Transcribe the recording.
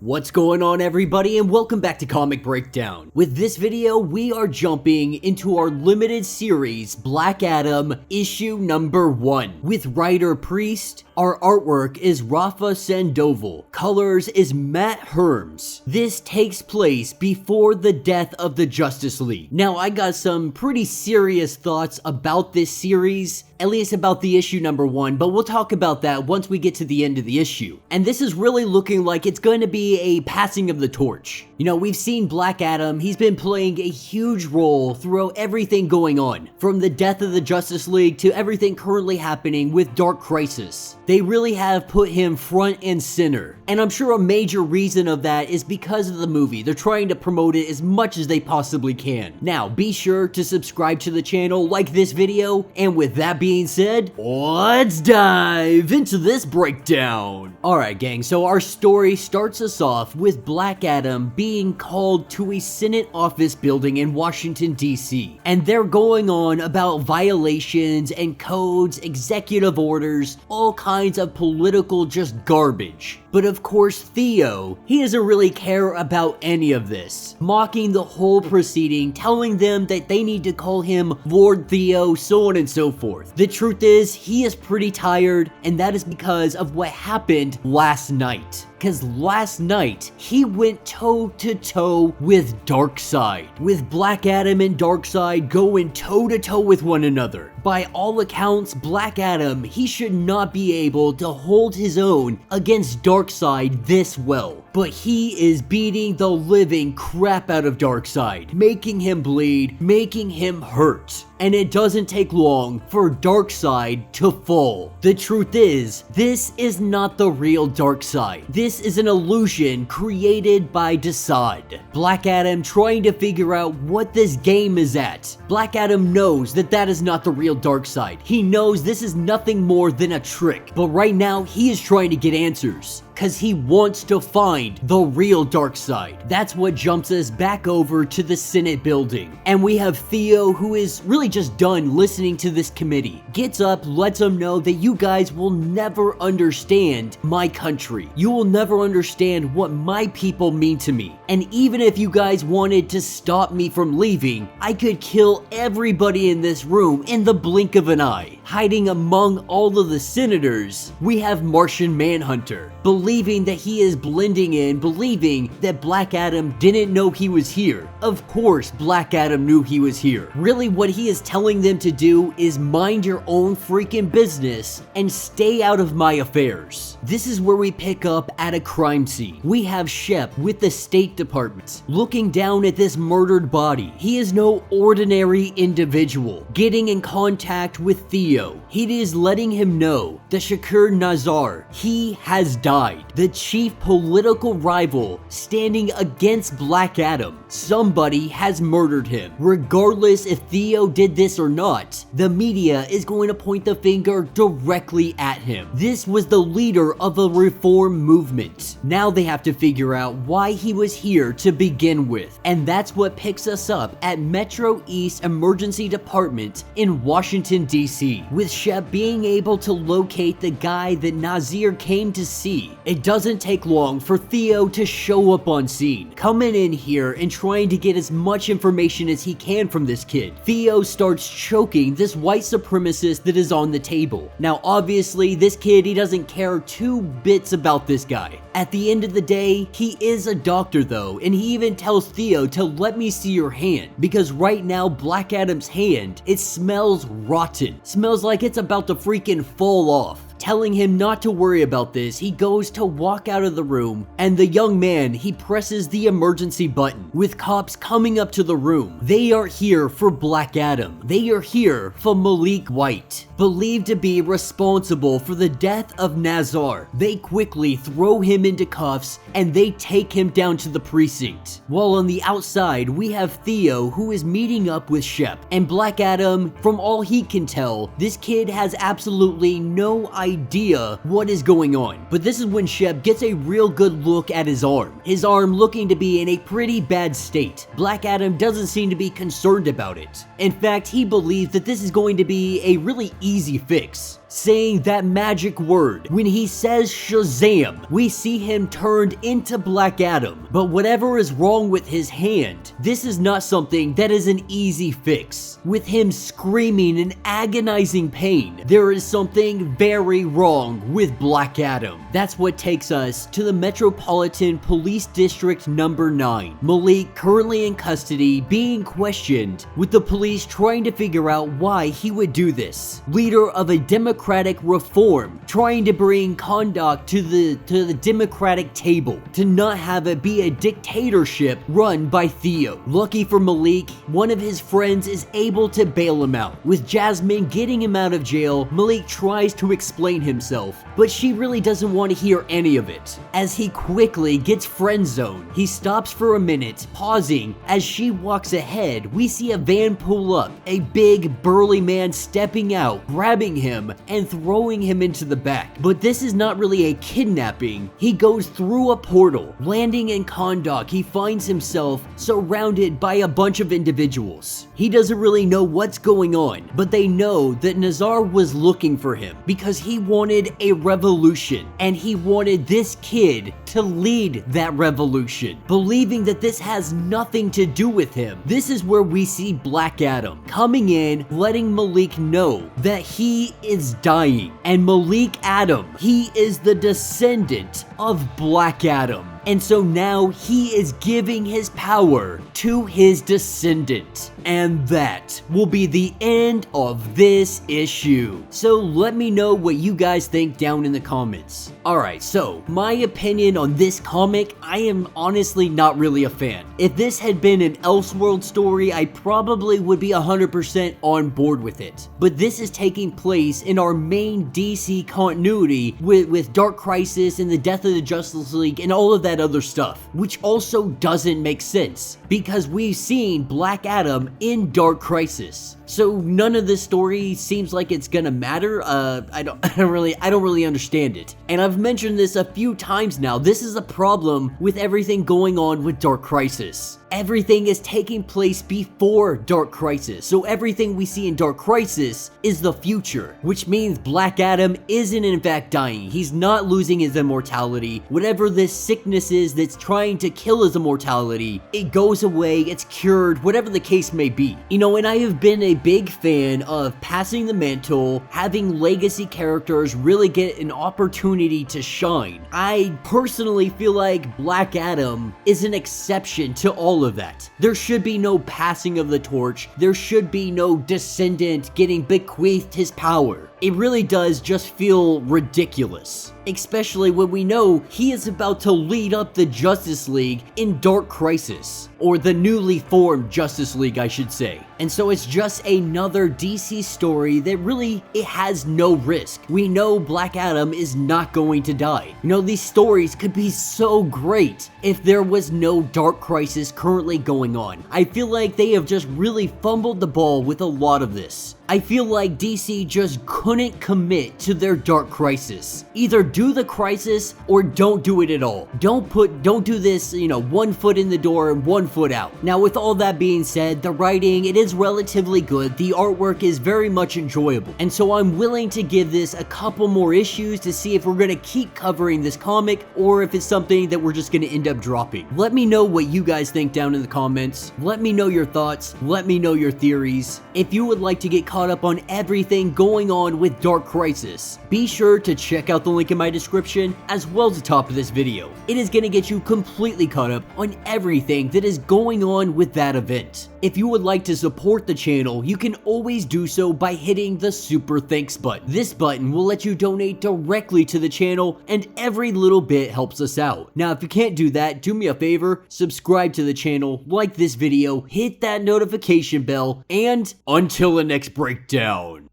What's going on, everybody, and welcome back to Comic Breakdown. With this video, we are jumping into our limited series, Black Adam, issue number 1. With writer Priest, our artwork is Rafa Sandoval, colors is Matt Herms. This takes place before the death of the Justice League. Now, I got some pretty serious thoughts about this series, at least about the issue number 1, but we'll talk about that once we get to the end of the issue. And this is really looking like it's going to be a passing of the torch. You know, we've seen Black Adam, he's been playing a huge role throughout everything going on, from the death of the Justice League to everything currently happening with Dark Crisis. They really have put him front and center, and I'm sure a major reason of that is because of the movie. They're trying to promote it as much as they possibly can. Now, be sure to subscribe to the channel, like this video, and with that being said, let's dive into this breakdown. Alright gang, so our story starts us off with Black Adam being called to a Senate office building in Washington, D.C. And they're going on about violations and codes, executive orders, all kinds of political just garbage. But of course Theo, he doesn't really care about any of this, mocking the whole proceeding, telling them that they need to call him Lord Theo, so on and so forth. The truth is, he is pretty tired, and that is because of what happened last night. Because last night, he went toe-to-toe with Darkseid, with Black Adam and Darkseid going toe-to-toe with one another. By all accounts, Black Adam, he should not be able to hold his own against Darkseid this well. But he is beating the living crap out of Darkseid, making him bleed, making him hurt. And it doesn't take long for Darkseid to fall. The truth is, this is not the real Darkseid. This is an illusion created by Deathstroke. Black Adam trying to figure out what this game is at. Black Adam knows that that is not the real Darkseid. He knows this is nothing more than a trick. But right now, he is trying to get answers, because he wants to find the real Darkseid. That's what jumps us back over to the Senate building. And we have Theo, who is really just done listening to this committee. Gets up, lets them know that you guys will never understand my country. You will never understand what my people mean to me. And even if you guys wanted to stop me from leaving, I could kill everybody in this room in the blink of an eye. Hiding among all of the senators, we have Martian Manhunter, believing that he is blending in, believing that Black Adam didn't know he was here. Of course, Black Adam knew he was here. Really, what he is telling them to do is mind your own freaking business and stay out of my affairs. This is where we pick up at a crime scene. We have Shep with the State Department looking down at this murdered body. He is no ordinary individual. Getting in contact with Theo, he is letting him know that Shakur Nazar, he has died. The chief political rival standing against Black Adam. Somebody has murdered him. Regardless if Theo did this or not, the media is going to point the finger directly at him. This was the leader of a reform movement. Now they have to figure out why he was here to begin with. And that's what picks us up at Metro East Emergency Department in Washington, D.C. with Shep being able to locate the guy that Nazir came to see. It doesn't take long for Theo to show up on scene, coming in here and trying to get as much information as he can from this kid. Theo starts choking this white supremacist that is on the table. Now obviously this kid, he doesn't care two bits about this guy. At the end of the day, he is a doctor though, and he even tells Theo to let me see your hand, because right now Black Adam's hand, it smells rotten. Smells like it's about to freaking fall off. Telling him not to worry about this, he goes to walk out of the room, and the young man, he presses the emergency button, with cops coming up to the room. They are here for Black Adam. They are here for Malik White, believed to be responsible for the death of Nazar. They quickly throw him into cuffs, and they take him down to the precinct. While on the outside, we have Theo, who is meeting up with Shep, and Black Adam, from all he can tell, this kid has absolutely no idea what is going on. But this is when Shep gets a real good look at his arm. His arm looking to be in a pretty bad state. Black Adam doesn't seem to be concerned about it. In fact, he believes that this is going to be a really easy fix. saying that magic word. When he says Shazam, we see him turned into Black Adam. But whatever is wrong with his hand, this is not something that is an easy fix. With him screaming in agonizing pain, there is something very wrong with Black Adam. That's what takes us to the Metropolitan Police District number 9. Malik currently in custody, being questioned, with the police trying to figure out why he would do this. Leader of a democratic reform, trying to bring Kahndaq to the democratic table, to not have it be a dictatorship run by Theo. Lucky for Malik, one of his friends is able to bail him out. With Jasmine getting him out of jail, Malik tries to explain himself, but she really doesn't want to hear any of it. As he quickly gets friend zoned, he stops for a minute, pausing. As she walks ahead, we see a van pull up, a big burly man stepping out, grabbing him and throwing him into the back. But this is not really a kidnapping. He goes through a portal. Landing in Kahndaq, he finds himself surrounded by a bunch of individuals. He doesn't really know what's going on, but they know that Nazar was looking for him because he wanted a revolution, and he wanted this kid to lead that revolution, believing that this has nothing to do with him. This is where we see Black Adam coming in, letting Malik know that he is dying. And Malik Adam, he is the descendant of Black Adam. And so now he is giving his power to his descendant. And that will be the end of this issue. So let me know what you guys think down in the comments. Alright, so my opinion on this comic, I am honestly not really a fan. If this had been an Elseworld story, I probably would be 100% on board with it. But this is taking place in our main DC continuity with Dark Crisis and the Death of the Justice League and all of that other stuff, which also doesn't make sense because we've seen Black Adam in Dark Crisis. So none of this story seems like it's gonna matter. I don't really understand it. And I've mentioned this a few times now. This is a problem with everything going on with Dark Crisis. Everything is taking place before Dark Crisis. So everything we see in Dark Crisis is the future, which means Black Adam isn't in fact dying. He's not losing his immortality. Whatever this sickness is that's trying to kill his immortality, it goes away, it's cured, whatever the case may be. You know, and I have been a big fan of passing the mantle, having legacy characters really get an opportunity to shine. I personally feel like Black Adam is an exception to all of that. There should be no passing of the torch. There should be no descendant getting bequeathed his power. It really does just feel ridiculous, especially when we know he is about to lead up the Justice League in Dark Crisis, or the newly formed Justice League, I should say. And so it's just another DC story that really, it has no risk. We know Black Adam is not going to die. You know, these stories could be so great if there was no Dark Crisis currently going on. I feel like they have just really fumbled the ball with a lot of this. I feel like DC just couldn't commit to their Dark Crisis. Either do the crisis or don't do it at all. Don't do this, you know, 1 foot in the door and 1 foot out. Now, with all that being said, the writing, it is relatively good. The artwork is very much enjoyable. And so I'm willing to give this a couple more issues to see if we're going to keep covering this comic or if it's something that we're just going to end up dropping. Let me know what you guys think down in the comments. Let me know your thoughts. Let me know your theories. If you would like to get caught up on everything going on with Dark Crisis, be sure to check out the link in my description as well as the top of this video. It is going to get you completely caught up on everything that is going on with that event. If you would like to support the channel, you can always do so by hitting the super thanks button. This button will let you donate directly to the channel, and every little bit helps us out. Now, if you can't do that, do me a favor, subscribe to the channel, like this video, hit that notification bell, and until the next breakdown.